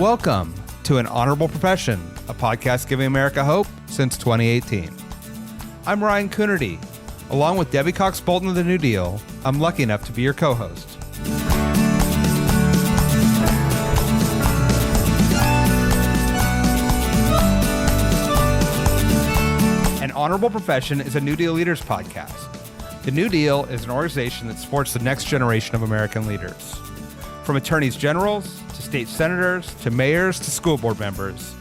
Welcome to An Honorable Profession, a podcast giving America hope since 2018. I'm Ryan Coonerty. Along with Debbie Cox Bultan of the New Deal, I'm lucky enough to be your co-host. An Honorable Profession is a New Deal Leaders podcast. The New Deal is an organization that supports the next generation of American leaders. From attorneys generals to state senators to mayors to school board members,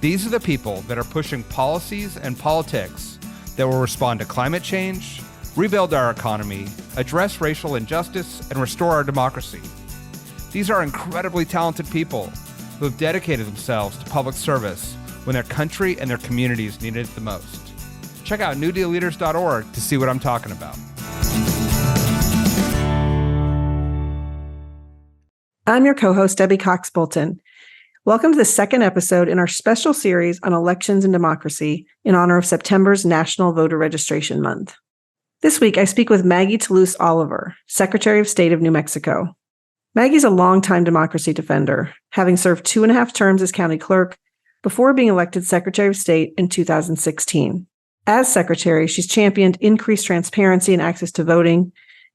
these are the people that are pushing policies and politics that will respond to climate change, rebuild our economy, address racial injustice, and restore our democracy. These are incredibly talented people who have dedicated themselves to public service when their country and their communities needed it the most. Check out newdealleaders.org to see what I'm talking about. I'm your co-host, Debbie Cox Bultan. Welcome to the second episode in our special series on elections and democracy in honor of September's National Voter Registration Month. This week, I speak with Maggie Toulouse Oliver, Secretary of State of New Mexico. Maggie's a longtime democracy defender, having served 2.5 terms as county clerk before being elected Secretary of State in 2016. As Secretary, she's championed increased transparency and access to voting,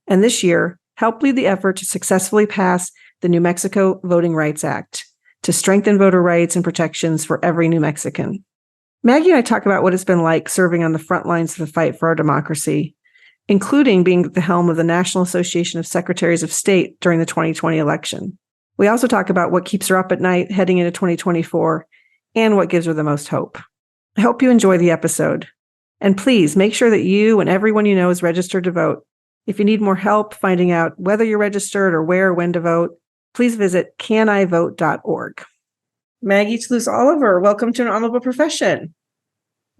and this year helped lead the effort to successfully pass the New Mexico Voting Rights Act to strengthen voter rights and protections for every New Mexican. Maggie and I talk about what it's been like serving on the front lines of the fight for our democracy, including being at the helm of the National Association of Secretaries of State during the 2020 election. We also talk about what keeps her up at night heading into 2024 and what gives her the most hope. I hope you enjoy the episode. And please make sure that you and everyone you know is registered to vote. If you need more help finding out whether you're registered or where or when to vote, please visit canivote.org. Maggie Toulouse Oliver, welcome to An Honorable Profession.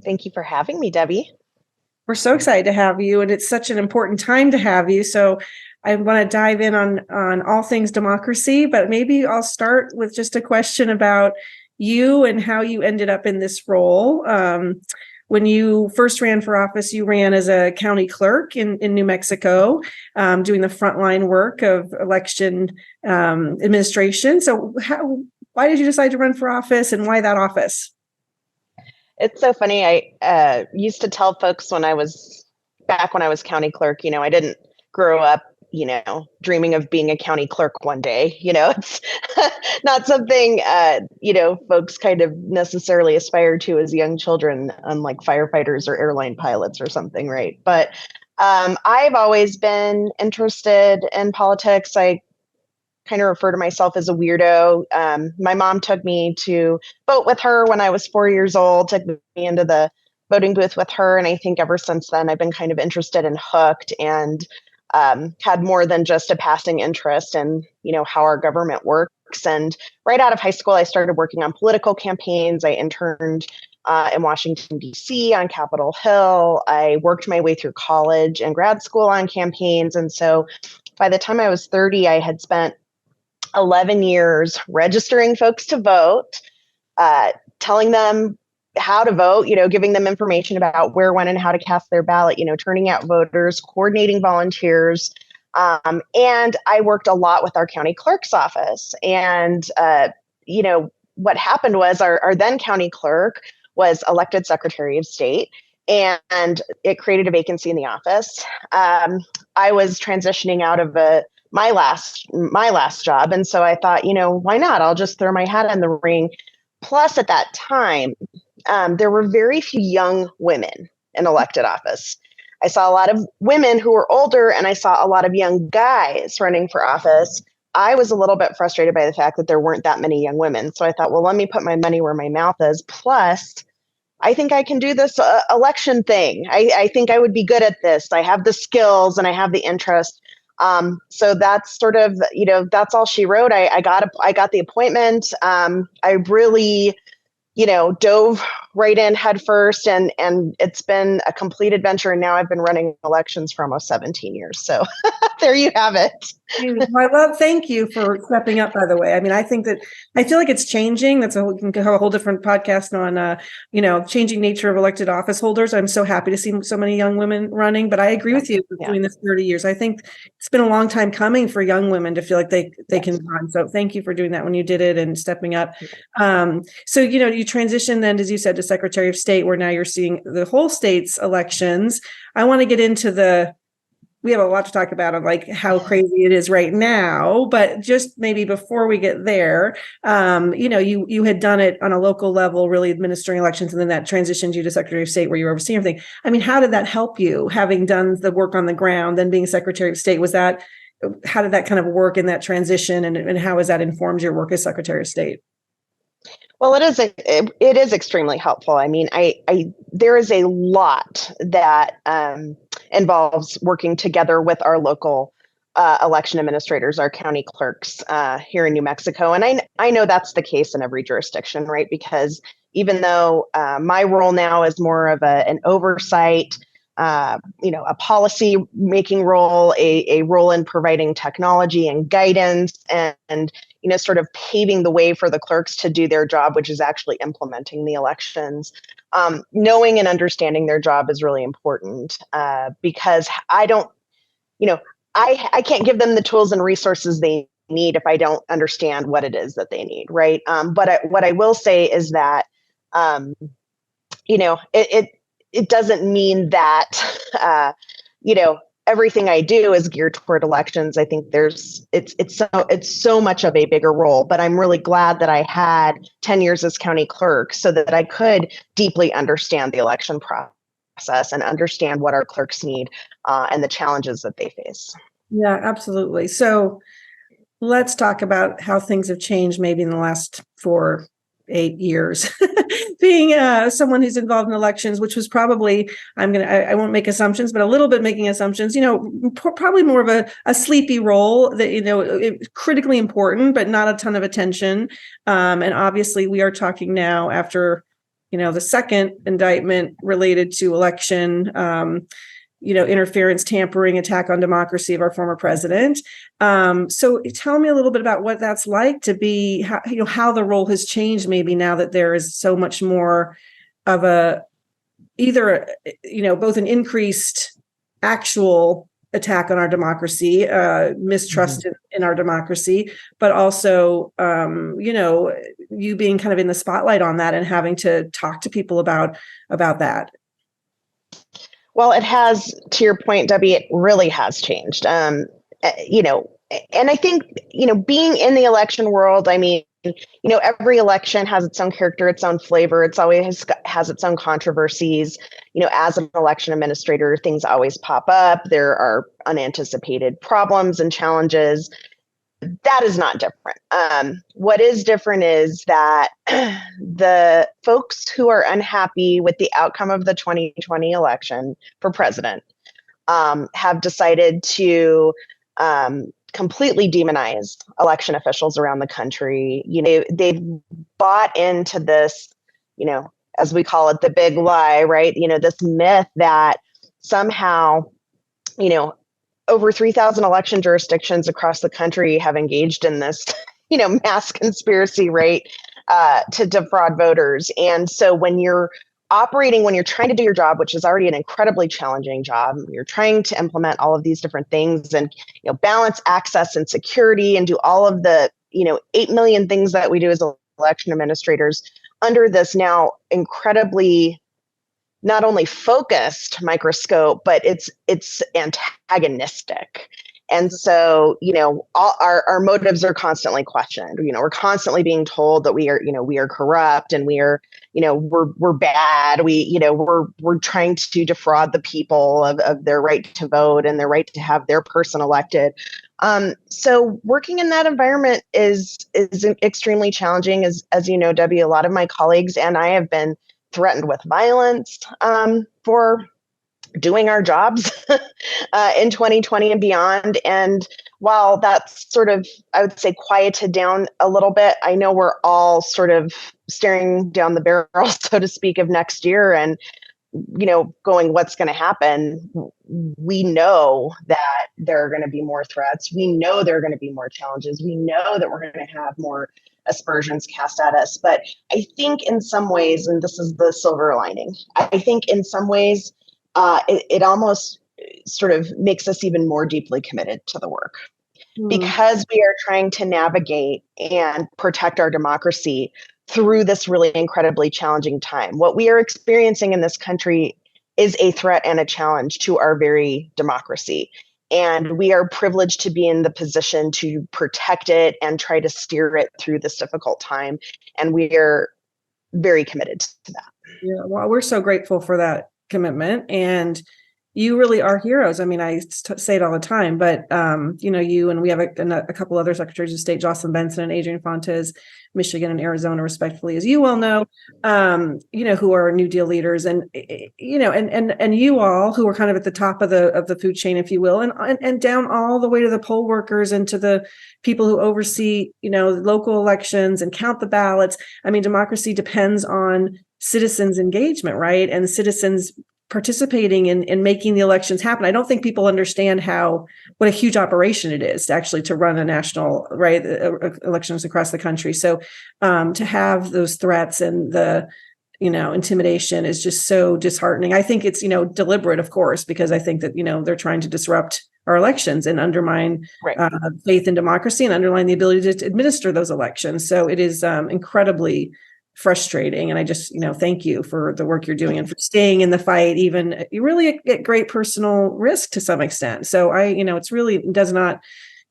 Thank you for having me, Debbie. We're so excited to have you, and it's such an important time to have you. So I want to dive in on all things democracy, but maybe I'll start with just a question about you and how you ended up in this role. When you first ran for office, you ran as a county clerk in New Mexico, doing the frontline work of election administration. So why did you decide to run for office, and why that office? It's so funny. I used to tell folks when I was county clerk, I didn't grow up, dreaming of being a county clerk one day. It's not something, folks kind of necessarily aspire to as young children, unlike firefighters or airline pilots or something, right? But I've always been interested in politics. I kind of refer to myself as a weirdo. My mom took me to vote with her when I was 4 years old, took me into the voting booth with her. And I think ever since then, I've been kind of interested and hooked, and had more than just a passing interest in, how our government works. And right out of high school, I started working on political campaigns. I interned in Washington, D.C. on Capitol Hill. I worked my way through college and grad school on campaigns. And so by the time I was 30, I had spent 11 years registering folks to vote, telling them how to vote, giving them information about where, when, and how to cast their ballot, turning out voters, coordinating volunteers. And I worked a lot with our county clerk's office. And, what happened was our then county clerk was elected Secretary of State, and it created a vacancy in the office. I was transitioning out of my last job. And so I thought, why not? I'll just throw my hat in the ring. Plus, at that time, there were very few young women in elected office. I saw a lot of women who were older, and I saw a lot of young guys running for office. I was a little bit frustrated by the fact that there weren't that many young women. So I thought, well, let me put my money where my mouth is. Plus, I think I can do this election thing. I think I would be good at this. I have the skills and I have the interest. So that's sort of, that's all she wrote. I got the appointment. I really dove right in head first, and it's been a complete adventure. And now I've been running elections for almost 17 years. So there you have it. Thank you for stepping up, by the way. I mean, I feel like it's changing. We can have a whole different podcast on, changing nature of elected office holders. I'm so happy to see so many young women running, but I agree with you for doing this 30 years. I think it's been a long time coming for young women to feel like they can run. So thank you for doing that when you did it and stepping up. So, you transitioned then, as you said, to Secretary of State, where now you're seeing the whole state's elections. I want to get into we have a lot to talk about on like how crazy it is right now, but just maybe before we get there, you had done it on a local level, really administering elections, and then that transitioned you to Secretary of State where you were overseeing everything. I mean, how did that help you, having done the work on the ground, then being Secretary of State? How did that kind of work in that transition, and how has that informed your work as Secretary of State? Well, it is extremely helpful. I mean, there is a lot that involves working together with our local election administrators, our county clerks here in New Mexico. And I know that's the case in every jurisdiction, right? Because even though my role now is more of an oversight, a policy making role, a role in providing technology and guidance, and sort of paving the way for the clerks to do their job, which is actually implementing the elections. Knowing and understanding their job is really important because I can't give them the tools and resources they need if I don't understand what it is that they need, right? But what I will say is that, it doesn't mean that, everything I do is geared toward elections. I think it's so much of a bigger role, but I'm really glad that I had 10 years as county clerk so that I could deeply understand the election process and understand what our clerks need and the challenges that they face. Yeah, absolutely. So let's talk about how things have changed maybe in the last 8 years. Being someone who's involved in elections, which was probably, I won't make assumptions, but a little bit making assumptions, probably more of a sleepy role that, critically important, but not a ton of attention. And obviously we are talking now after, the second indictment related to election, interference, tampering, attack on democracy of our former president. So tell me a little bit about what that's like to be, how the role has changed maybe now that there is so much more of both an increased actual attack on our democracy, mistrust in our democracy, but also, you being kind of in the spotlight on that and having to talk to people about that. Well, it has, to your point, Debbie, it really has changed. And I think, being in the election world, I mean, every election has its own character, its own flavor. It's always has its own controversies. As an election administrator, things always pop up. There are unanticipated problems and challenges. That is not different. What is different is that the folks who are unhappy with the outcome of the 2020 election for president have decided to completely demonize election officials around the country. They've bought into this, as we call it, the big lie, right? This myth that somehow, over 3,000 election jurisdictions across the country have engaged in this, mass conspiracy, right, to defraud voters. And so when you're trying to do your job, which is already an incredibly challenging job, you're trying to implement all of these different things and, balance access and security and do all of the, 8 million things that we do as election administrators under this now incredibly not only focused microscope, but it's antagonistic. And so, all our motives are constantly questioned. We're constantly being told that we are corrupt and we are, we're bad. We're trying to defraud the people of their right to vote and their right to have their person elected. So working in that environment is extremely challenging. As you know, Debbie, a lot of my colleagues and I have been threatened with violence for doing our jobs in 2020 and beyond. And while that's sort of, I would say, quieted down a little bit, I know we're all sort of staring down the barrel, so to speak, of next year and, going, what's going to happen? We know that there are going to be more threats. We know there are going to be more challenges. We know that we're going to have more aspersions cast at us. But I think in some ways, and this is the silver lining, I think in some ways, it almost sort of makes us even more deeply committed to the work because we are trying to navigate and protect our democracy through this really incredibly challenging time. What we are experiencing in this country is a threat and a challenge to our very democracy. And we are privileged to be in the position to protect it and try to steer it through this difficult time. And we are very committed to that. Yeah, well, we're so grateful for that commitment. And you really are heroes. I mean, I say it all the time, but, you and we have a couple other secretaries of state, Jocelyn Benson and Adrian Fontes, Michigan and Arizona, respectively, as you well know, who are New Deal leaders and, and you all who are kind of at the top of the food chain, if you will, and down all the way to the poll workers and to the people who oversee, local elections and count the ballots. I mean, democracy depends on citizens' engagement, right? And citizens participating in making the elections happen. I don't think people understand what a huge operation it is to run a national elections across the country. So to have those threats and the intimidation is just so disheartening. I think it's deliberate, of course, because I think that they're trying to disrupt our elections and undermine faith in democracy and undermine the ability to administer those elections. So it is incredibly frustrating. And I just, thank you for the work you're doing and for staying in the fight, even really at great personal risk to some extent. So it's really does not,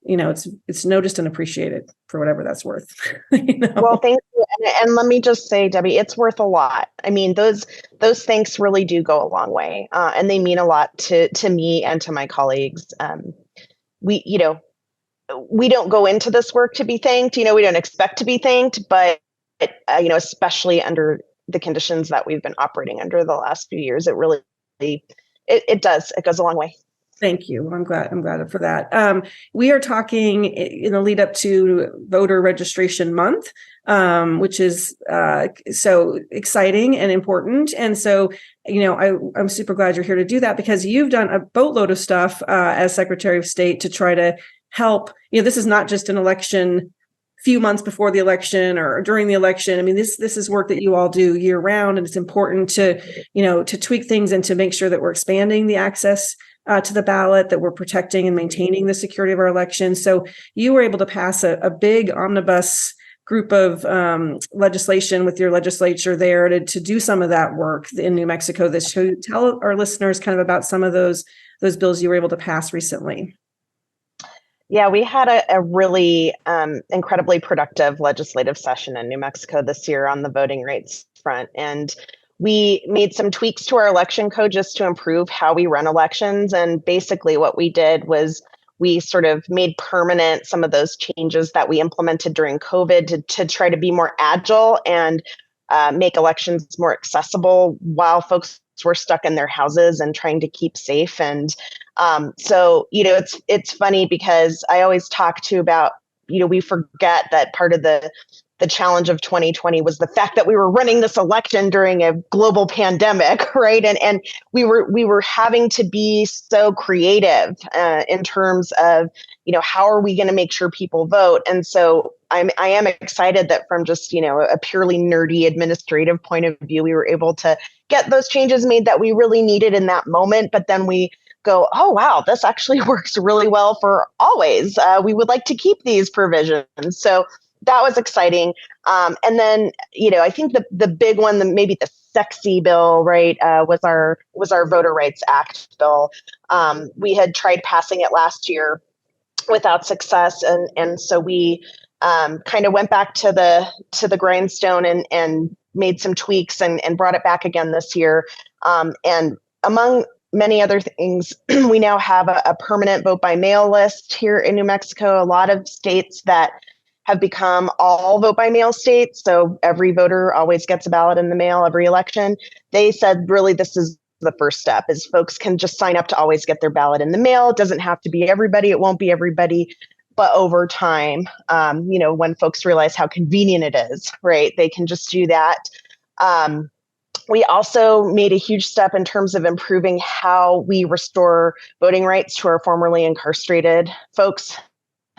it's noticed and appreciated for whatever that's worth. Well, thank you. And let me just say, Debbie, it's worth a lot. I mean, those thanks really do go a long way. And they mean a lot to me and to my colleagues. We don't go into this work to be thanked, we don't expect to be thanked, but especially under the conditions that we've been operating under the last few years, it really, it goes a long way. Thank you. I'm glad for that. We are talking in the lead up to voter registration month, which is so exciting and important. And so, I'm super glad you're here to do that because you've done a boatload of stuff as Secretary of State to try to help. This is not just an election few months before the election or during the election. I mean, this is work that you all do year round, and it's important to, to tweak things and to make sure that we're expanding the access to the ballot, that we're protecting and maintaining the security of our elections. So you were able to pass a big omnibus group of legislation with your legislature there to do some of that work in New Mexico. Tell our listeners kind of about some of those bills you were able to pass recently. Yeah, we had a really incredibly productive legislative session in New Mexico this year on the voting rights front. And we made some tweaks to our election code just to improve how we run elections. And basically what we did was we sort of made permanent some of those changes that we implemented during COVID to try to be more agile and make elections more accessible while folks were stuck in their houses and trying to keep safe. And so, it's funny because I always talk about, we forget that part of the challenge of 2020 was the fact that we were running this election during a global pandemic, right? And we were having to be so creative in terms of, how are we going to make sure people vote? And so I am excited that from just, a purely nerdy administrative point of view, we were able to get those changes made that we really needed in that moment. But then we go, oh, wow, this actually works really well for always. We would like to keep these provisions. So that was exciting. And then, I think the big one, maybe the sexy bill, right, was our Voter Rights Act bill. We had tried passing it last year without success. And so we kind of went back to the grindstone and made some tweaks and brought it back again this year. And among many other things, we now have a permanent vote by mail list here in New Mexico. A lot of states that have become all vote by mail states. So every voter always gets a ballot in the mail every election. They said, really, this is the first step is folks can just sign up to always get their ballot in the mail. It doesn't have to be everybody. It won't be everybody. But over time, when folks realize how convenient it is, right, they can just do that. We also made a huge step in terms of improving how we restore voting rights to our formerly incarcerated folks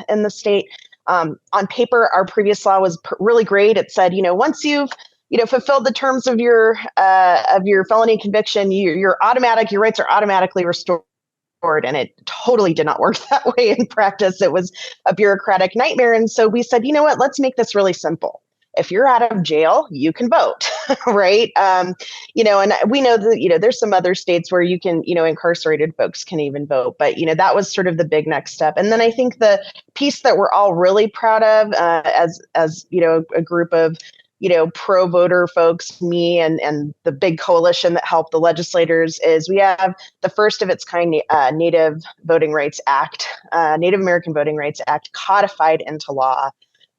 in the state. On paper, our previous law was really great. It said, once you've fulfilled the terms of your felony conviction, your rights are automatically restored. And it totally did not work that way in practice. It was a bureaucratic nightmare. And so we said, let's make this really simple. If you're out of jail, you can vote, right? And we know that, there's some other states where you can, incarcerated folks can even vote. But, that was sort of the big next step. And then I think the piece that we're all really proud of as a group of, pro-voter folks, me and the big coalition that helped the legislators, is we have the first of its kind Native Voting Rights Act, Native American Voting Rights Act codified into law,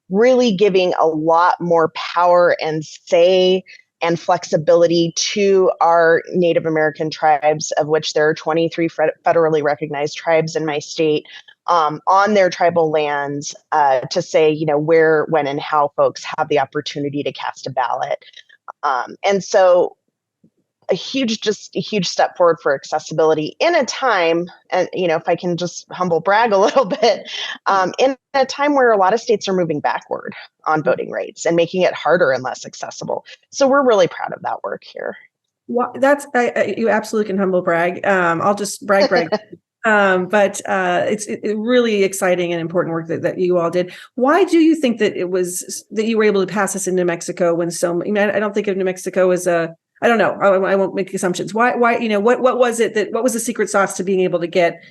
really giving a lot more power and say and flexibility to our Native American tribes, of which there are 23 federally recognized tribes in my state, on their tribal lands, to say, where, when, and how folks have the opportunity to cast a ballot. And so a huge step forward for accessibility in a time, and if I can just humble brag a little bit, in a time where a lot of states are moving backward on voting rights and making it harder and less accessible. So we're really proud of that work here. Well, you absolutely can humble brag. I'll just brag. But it's really exciting and important work that you all did. Why do you think that it was that you were able to pass this in New Mexico when I don't think of New Mexico as I don't know. I won't make assumptions. Why? What was it what was the secret sauce to being able to get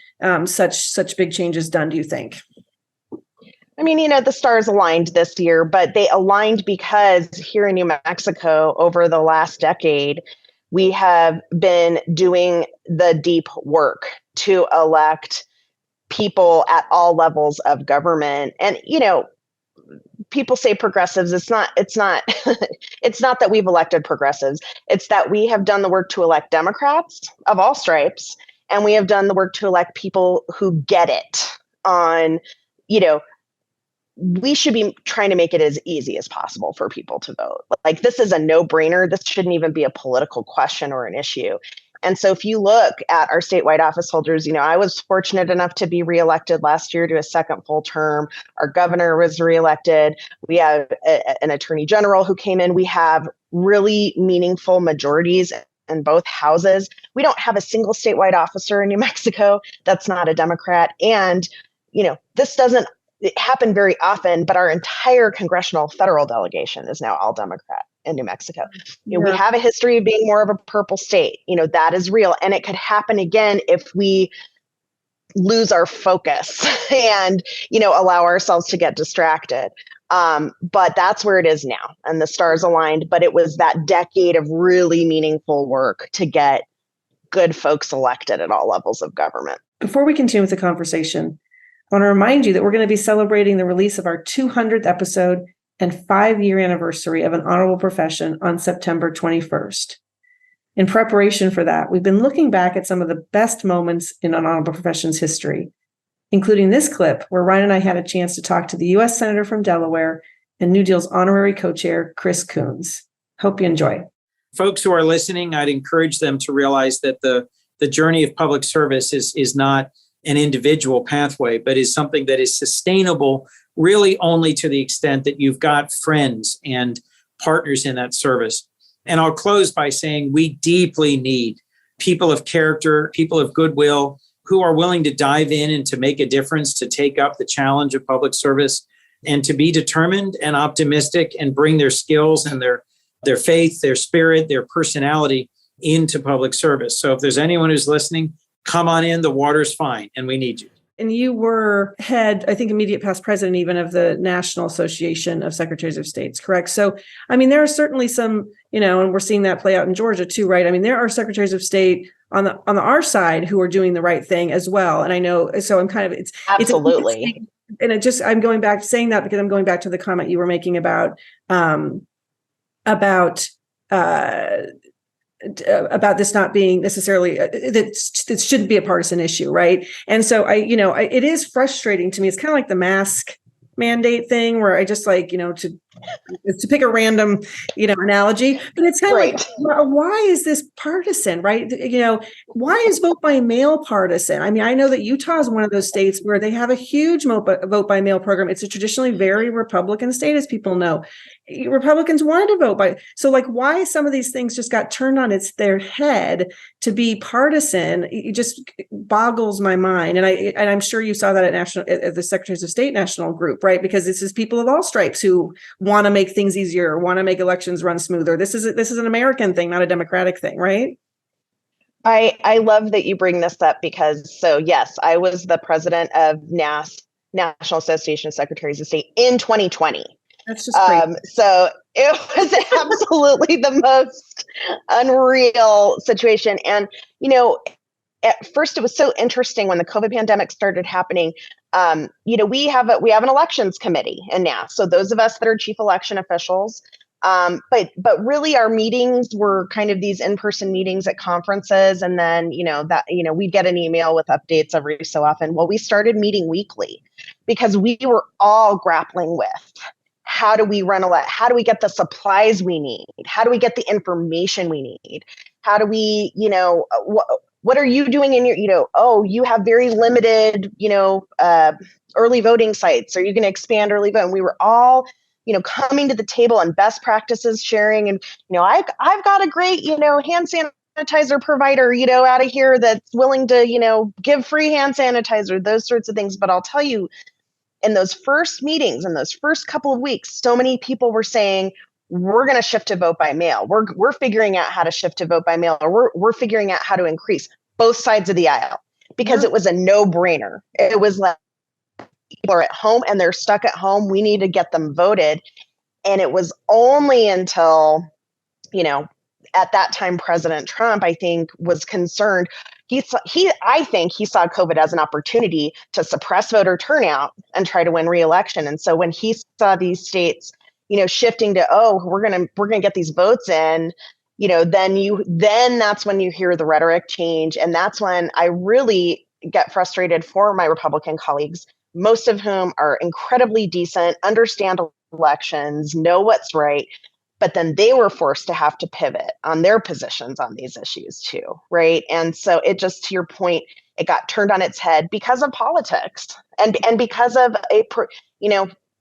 such big changes done, do you think? I mean, the stars aligned this year, but they aligned because here in New Mexico over the last decade, we have been doing the deep work to elect people at all levels of government. And, people say progressives. It's not it's not that we've elected progressives. It's that we have done the work to elect Democrats of all stripes. And we have done the work to elect people who get it on, we should be trying to make it as easy as possible for people to vote. Like, this is a no-brainer. This shouldn't even be a political question or an issue. And so if you look at our statewide office holders, I was fortunate enough to be reelected last year to a second full term. Our governor was reelected. We have an attorney general who came in. We have really meaningful majorities in both houses. We don't have a single statewide officer in New Mexico that's not a Democrat. And, this doesn't happen very often, but our entire congressional federal delegation is now all Democrat in New Mexico. We have a history of being more of a purple state. That is real. And it could happen again if we lose our focus and, allow ourselves to get distracted. But that's where it is now. And the stars aligned. But it was that decade of really meaningful work to get good folks elected at all levels of government. Before we continue with the conversation, I want to remind you that we're going to be celebrating the release of our 200th episode and 5-year anniversary of An Honorable Profession on September 21st. In preparation for that, we've been looking back at some of the best moments in An Honorable Profession's history, including this clip where Ryan and I had a chance to talk to the U.S. Senator from Delaware and NewDEAL's honorary co-chair, Chris Coons. Hope you enjoy. Folks who are listening, I'd encourage them to realize that the journey of public service is not an individual pathway, but is something that is sustainable really only to the extent that you've got friends and partners in that service. And I'll close by saying we deeply need people of character, people of goodwill, who are willing to dive in and to make a difference, to take up the challenge of public service, and to be determined and optimistic and bring their skills and their faith, their spirit, their personality into public service. So if there's anyone who's listening, come on in, the water's fine, and we need you. And you were head, I think, immediate past president even of the National Association of Secretaries of States, correct? So, I mean, there are certainly some, and we're seeing that play out in Georgia too, right? I mean, there are secretaries of state on our side who are doing the right thing as well. And I know, so I'm kind of, absolutely. I'm going back to saying that because I'm going back to the comment you were making about about this not being necessarily that shouldn't be a partisan issue, right? And so it is frustrating to me. It's kind of like the mask mandate thing, where I just like, to pick a random, analogy, but it's kind of Right. like, why is this partisan, right? Why is vote by mail partisan? I mean, I know that Utah is one of those states where they have a huge vote by mail program. It's a traditionally very Republican state, as people know. Republicans wanted to vote by, so like, why some of these things just got turned on their head to be partisan, it just boggles my mind. And I'm sure you saw that at the Secretaries of State National Group, right? Because this is people of all stripes who want to make things easier, want to make elections run smoother. This is an American thing, not a Democratic thing, right? I love that you bring this up because, so yes, I was the president of National Association of Secretaries of State in 2020. That's just great. So it was absolutely the most unreal situation. And, at first it was so interesting when the COVID pandemic started happening. We have an elections committee in NAS. So those of us that are chief election officials, but really our meetings were kind of these in-person meetings at conferences. And then, we'd get an email with updates every so often. Well, we started meeting weekly because we were all grappling with, how do we run how do we get the supplies we need? How do we get the information we need? How do we, what are you doing in your, you have very limited, early voting sites. Are you going to expand early vote? And we were all, coming to the table and best practices sharing. And, I've got a great, hand sanitizer provider, out of here that's willing to, give free hand sanitizer, those sorts of things. But I'll tell you, in those first meetings, in those first couple of weeks, so many people were saying, we're going to shift to vote by mail. We're figuring out how to shift to vote by mail, or we're figuring out how to increase both sides of the aisle, because it was a no-brainer. It was like, people are at home and they're stuck at home. We need to get them voted. And it was only until, at that time, President Trump, I think, was concerned. I think he saw COVID as an opportunity to suppress voter turnout and try to win re-election. And so when he saw these states, shifting to, we're gonna get these votes in, then that's when you hear the rhetoric change. And that's when I really get frustrated for my Republican colleagues, most of whom are incredibly decent, understand elections, know what's right. But then they were forced to have to pivot on their positions on these issues too, right? And so it just, to your point, it got turned on its head because of politics and because of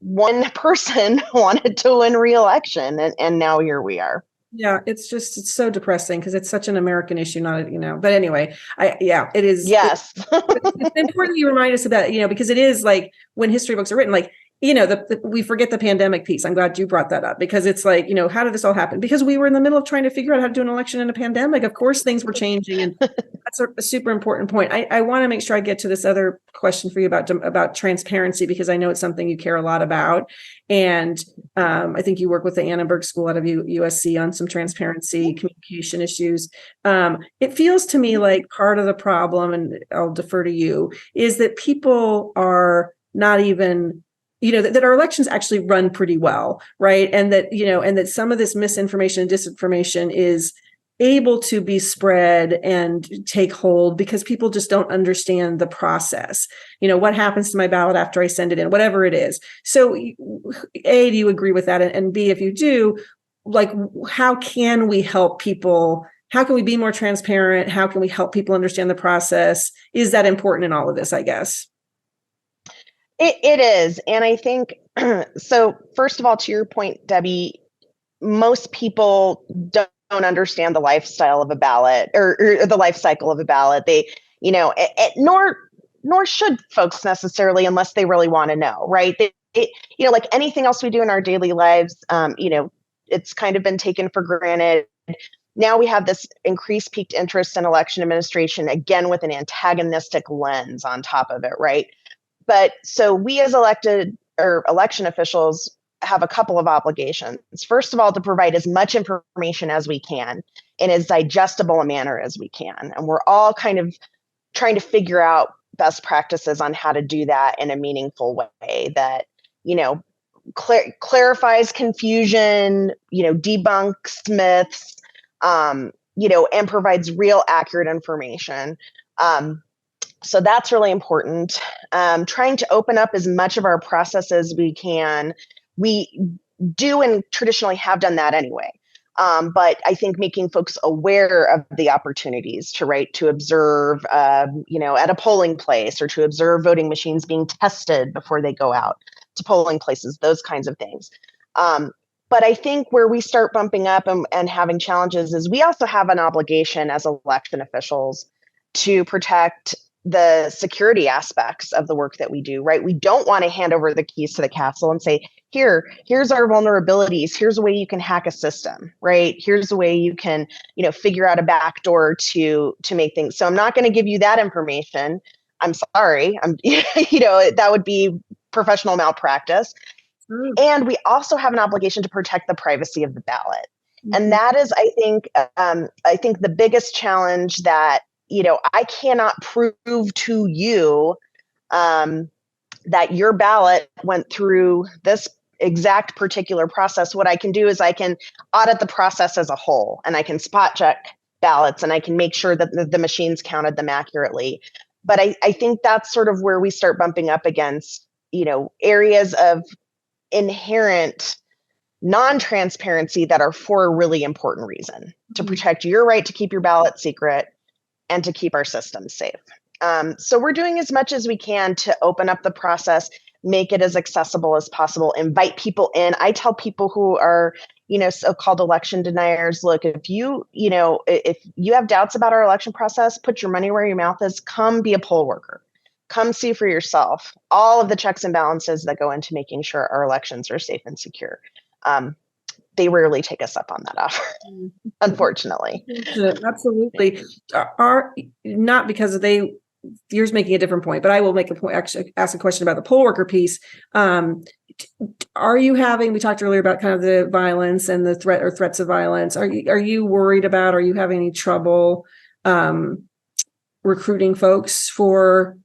one person wanted to win re-election, and now here we are. Yeah, it's so depressing because it's such an American issue, not but anyway, it is. Yes, it's important you remind us of that, because it is like when history books are written, like, we forget the pandemic piece. I'm glad you brought that up, because it's like, how did this all happen? Because we were in the middle of trying to figure out how to do an election in a pandemic. Of course, things were changing. And that's a super important point. I want to make sure I get to this other question for you about transparency, because I know it's something you care a lot about. And I think you work with the Annenberg School out of USC on some transparency communication issues. It feels to me like part of the problem, and I'll defer to you, is that people are not even, that our elections actually run pretty well, right? And that, and that some of this misinformation and disinformation is able to be spread and take hold because people just don't understand the process. What happens to my ballot after I send it in, whatever it is. So A, do you agree with that? And B, if you do, like, how can we help people? How can we be more transparent? How can we help people understand the process? Is that important in all of this, I guess? It is. And I think, so first of all, to your point, Debbie, most people don't understand the lifestyle of a ballot or the life cycle of a ballot. They, nor should folks necessarily, unless they really want to know, right? Like anything else we do in our daily lives, it's kind of been taken for granted. Now we have this increased piqued interest in election administration, again, with an antagonistic lens on top of it, right? But so we as elected or election officials have a couple of obligations. First of all, to provide as much information as we can in as digestible a manner as we can. And we're all kind of trying to figure out best practices on how to do that in a meaningful way that, clarifies confusion, debunks myths, and provides real accurate information. So that's really important. Trying to open up as much of our process as we can. We do and traditionally have done that anyway. But I think making folks aware of the opportunities to observe, at a polling place, or to observe voting machines being tested before they go out to polling places, those kinds of things. But I think where we start bumping up and having challenges is we also have an obligation as election officials to protect the security aspects of the work that we do, right? We don't want to hand over the keys to the castle and say, here's our vulnerabilities. Here's a way you can hack a system, right? Here's a way you can, figure out a backdoor to make things. So I'm not going to give you that information. I'm sorry. That would be professional malpractice. And we also have an obligation to protect the privacy of the ballot. And that is, I think the biggest challenge that, I cannot prove to you that your ballot went through this exact particular process. What I can do is I can audit the process as a whole, and I can spot check ballots, and I can make sure that the machines counted them accurately. But I think that's sort of where we start bumping up against, areas of inherent non-transparency that are for a really important reason, to protect your right to keep your ballot secret and to keep our systems safe. So we're doing as much as we can to open up the process, make it as accessible as possible, invite people in. I tell people who are, so-called election deniers, look, if you have doubts about our election process, put your money where your mouth is, come be a poll worker. Come see for yourself all of the checks and balances that go into making sure our elections are safe and secure. They rarely take us up on that offer, unfortunately. Absolutely. Are not because yours making a different point, but I will make a point, actually ask a question about the poll worker piece. Are you we talked earlier about kind of the violence and the threats of violence. Are you worried about, are you having any trouble recruiting folks for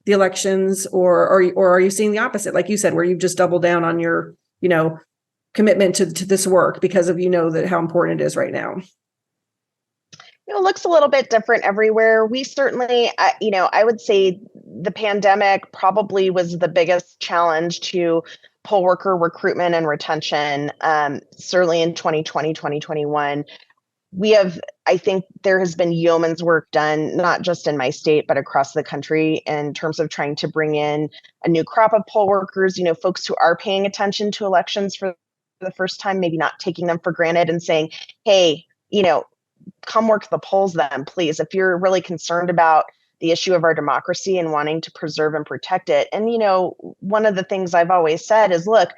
the elections, or are you seeing the opposite, like you said, where you've just doubled down on your, commitment to this work because of, that how important it is right now? It looks a little bit different everywhere. We certainly, I would say the pandemic probably was the biggest challenge to poll worker recruitment and retention, certainly in 2020, 2021. I think there has been yeoman's work done, not just in my state, but across the country in terms of trying to bring in a new crop of poll workers, folks who are paying attention to elections for the first time, maybe not taking them for granted and saying, hey, come work the polls then, please. If you're really concerned about the issue of our democracy and wanting to preserve and protect it. And, one of the things I've always said is, look,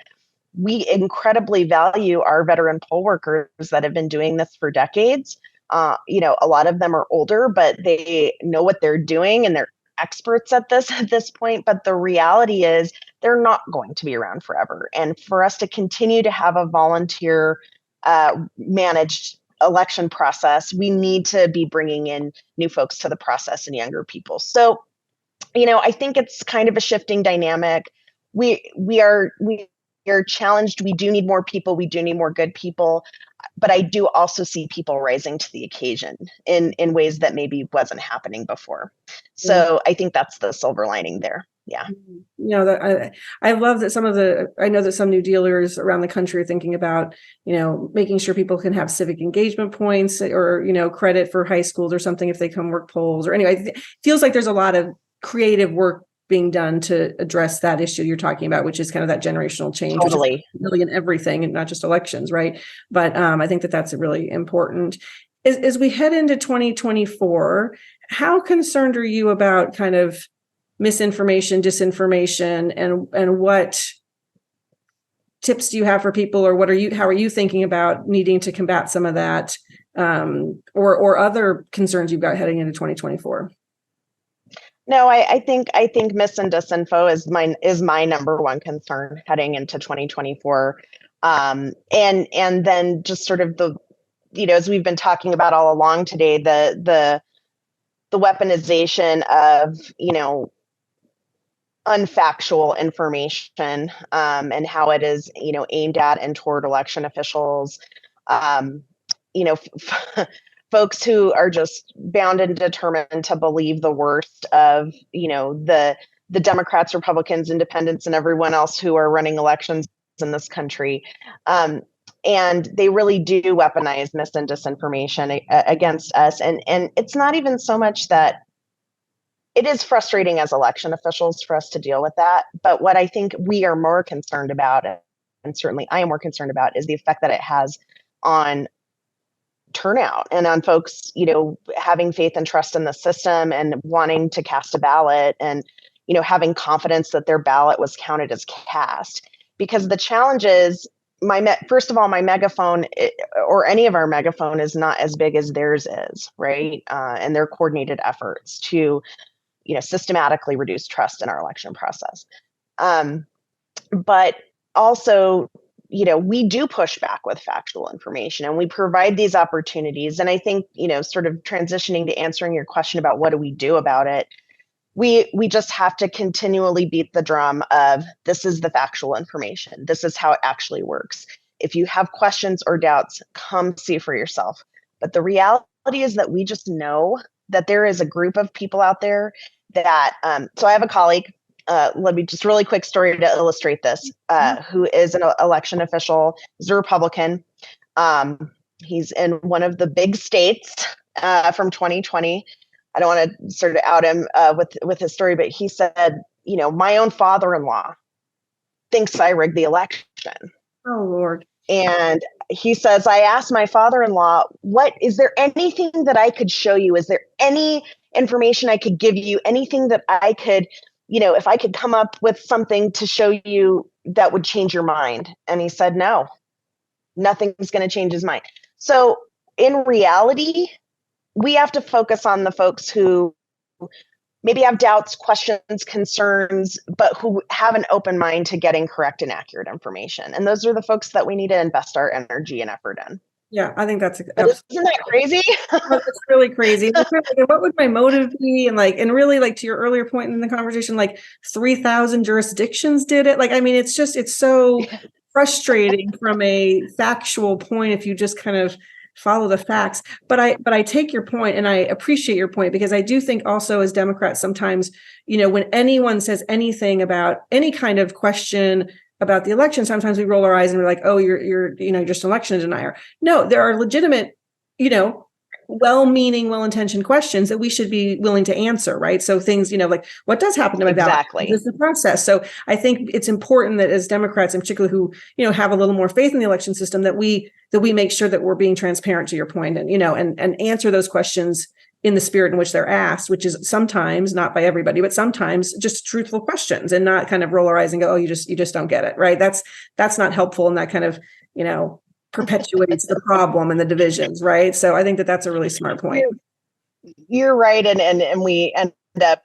we incredibly value our veteran poll workers that have been doing this for decades. A lot of them are older, but they know what they're doing and they're experts at this point. But the reality is they're not going to be around forever. And for us to continue to have a volunteer managed election process, we need to be bringing in new folks to the process and younger people. So, I think it's kind of a shifting dynamic. We are challenged. We do need more people. We do need more good people. But I do also see people rising to the occasion in ways that maybe wasn't happening before. So I think that's the silver lining there. Yeah. I love that I know that some New Dealers around the country are thinking about, making sure people can have civic engagement points or, credit for high schools or something if they come work polls, or anyway, it feels like there's a lot of creative work being done to address that issue you're talking about, which is kind of that generational change, totally, which is really in everything and not just elections, right? But I think that's really important. As we head into 2024, how concerned are you about kind of misinformation, disinformation, and what tips do you have for people, or how are you thinking about needing to combat some of that, or other concerns you've got heading into 2024? No, I think mis and disinfo is my number one concern heading into 2024. And then just sort of as we've been talking about all along today, the weaponization of, unfactual information, and how it is, aimed at and toward election officials. folks who are just bound and determined to believe the worst of, the Democrats, Republicans, independents, and everyone else who are running elections in this country. And they really do weaponize mis and disinformation against us. And it's not even so much that it is frustrating as election officials for us to deal with that. But what I think we are more concerned about, and certainly I am more concerned about, is the effect that it has on turnout and on folks, having faith and trust in the system and wanting to cast a ballot and, having confidence that their ballot was counted as cast. Because the challenge is, first of all, my megaphone or any of our megaphone is not as big as theirs is, right? And their coordinated efforts to, systematically reduce trust in our election process. But also, we do push back with factual information and we provide these opportunities. And I think, sort of transitioning to answering your question about what do we do about it, we just have to continually beat the drum of this is the factual information. This is how it actually works. If you have questions or doubts, come see for yourself. But the reality is that we just know that there is a group of people out there that, so I have a colleague, let me just really quick story to illustrate this, who is an election official, is a Republican. He's in one of the big states from 2020. I don't want to sort of out him with his story, but he said, my own father-in-law thinks I rigged the election. Oh, Lord. And he says, I asked my father-in-law, is there anything that I could show you? Is there any information I could give you? Anything that I could, if I could come up with something to show you that would change your mind? And he said, no, nothing's going to change his mind. So in reality, we have to focus on the folks who maybe have doubts, questions, concerns, but who have an open mind to getting correct and accurate information. And those are the folks that we need to invest our energy and effort in. Yeah, I think that's isn't that crazy? That's really crazy. What would my motive be? And really, to your earlier point in the conversation, 3,000 jurisdictions did it. It's so frustrating from a factual point if you just kind of follow the facts. But I take your point and I appreciate your point, because I do think also as Democrats, sometimes, when anyone says anything about any kind of question about the election, sometimes we roll our eyes and we're like, oh, you're just an election denier. No, there are legitimate, well-meaning, well-intentioned questions that we should be willing to answer, right? So things, what does happen to my ballot? Exactly. This is the process. So I think it's important that as Democrats, in particular, who, have a little more faith in the election system, that we make sure that we're being transparent, to your point, and, and answer those questions in the spirit in which they're asked, which is sometimes, not by everybody, but sometimes just truthful questions, and not kind of roll our eyes and go, oh, you just don't get it, right? That's not helpful, and that kind of, perpetuates the problem and the divisions, right? So I think that's a really smart point. You're right, and we end up,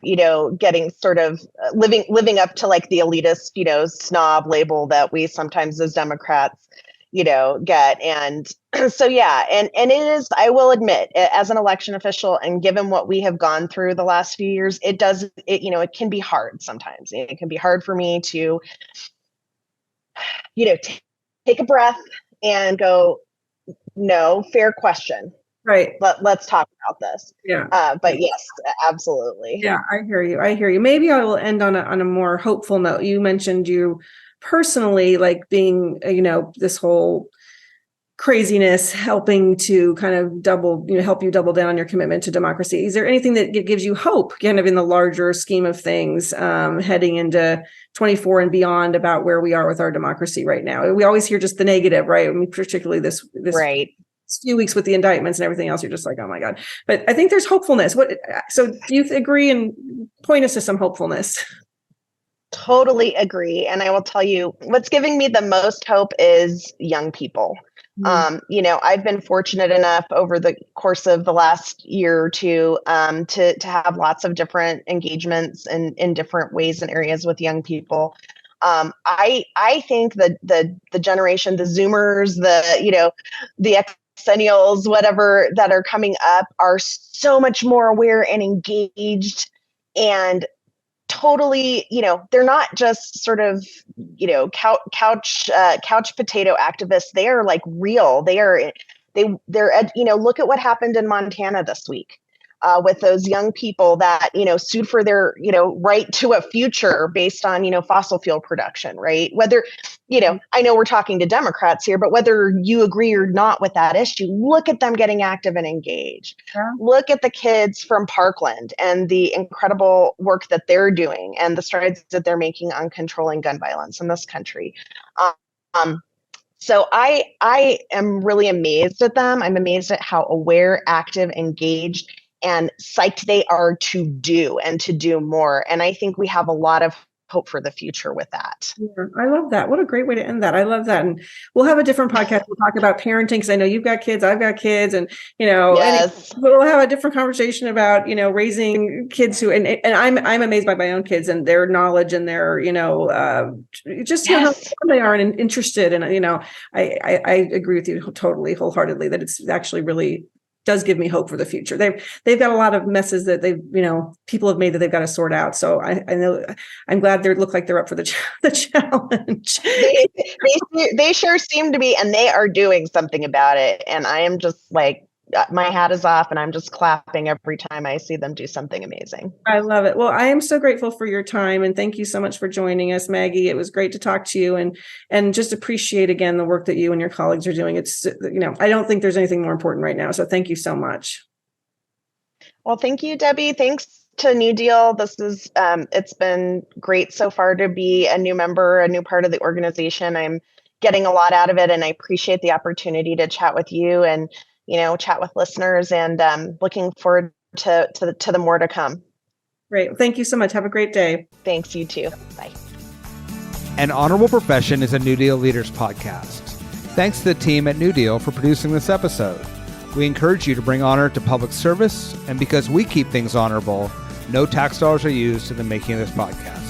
getting sort of living up to the elitist, snob label that we sometimes as Democrats, get. And so, yeah, and it is, I will admit, as an election official, and given what we have gone through the last few years, it can be hard sometimes. It can be hard for me to, take a breath and go, no, fair question. Right. Let's talk about this. Yeah. But yes, absolutely. Yeah, I hear you. Maybe I will end on a more hopeful note. You mentioned you personally being, this whole craziness helping to kind of help you double down on your commitment to democracy. Is there anything that gives you hope, kind of in the larger scheme of things, heading into 24 and beyond, about where we are with our democracy right now? We always hear just the negative, right? I mean, particularly this right. few weeks with the indictments and everything else, you're just like, oh my God. But I think there's hopefulness. So do you agree, and point us to some hopefulness? Totally agree. And I will tell you, what's giving me the most hope is young people. I've been fortunate enough over the course of the last year or two to have lots of different engagements in different ways and areas with young people. I think that the generation, the Zoomers, the Xennials, whatever, that are coming up are so much more aware and engaged, and totally, they're not just sort of, couch potato activists. They are real. They are Look at what happened in Montana this week. With those young people that, sued for their, right to a future based on, fossil fuel production, right? Whether, I know we're talking to Democrats here, but whether you agree or not with that issue, look at them getting active and engaged. Yeah. Look at the kids from Parkland and the incredible work that they're doing and the strides that they're making on controlling gun violence in this country. So I am really amazed at them. I'm amazed at how aware, active, engaged, and psyched they are to do more. And I think we have a lot of hope for the future with that. Yeah, I love that. What a great way to end that. I love that. And we'll have a different podcast. We'll talk about parenting because I know you've got kids, I've got kids, and yes. and we'll have a different conversation about, raising kids who, and I'm amazed by my own kids and their knowledge and their, just how they are and interested. And, I agree with you totally wholeheartedly that it's actually really does give me hope for the future. They've got a lot of messes that people have made that they've got to sort out. So I know I'm glad they look like they're up for the challenge. They sure seem to be, and they are doing something about it. And I am just like, my hat is off and I'm just clapping every time I see them do something amazing. I love it. Well, I am so grateful for your time and thank you so much for joining us, Maggie. It was great to talk to you and just appreciate again the work that you and your colleagues are doing. It's, I don't think there's anything more important right now. So thank you so much. Well, thank you, Debbie. Thanks to NewDEAL. This is, it's been great so far to be a new member, a new part of the organization. I'm getting a lot out of it and I appreciate the opportunity to chat with you and chat with listeners, and looking forward to the more to come. Great. Thank you so much. Have a great day. Thanks, you too. Bye. An Honorable Profession is a NewDEAL Leaders podcast. Thanks to the team at NewDEAL for producing this episode. We encourage you to bring honor to public service, and because we keep things honorable, no tax dollars are used in the making of this podcast.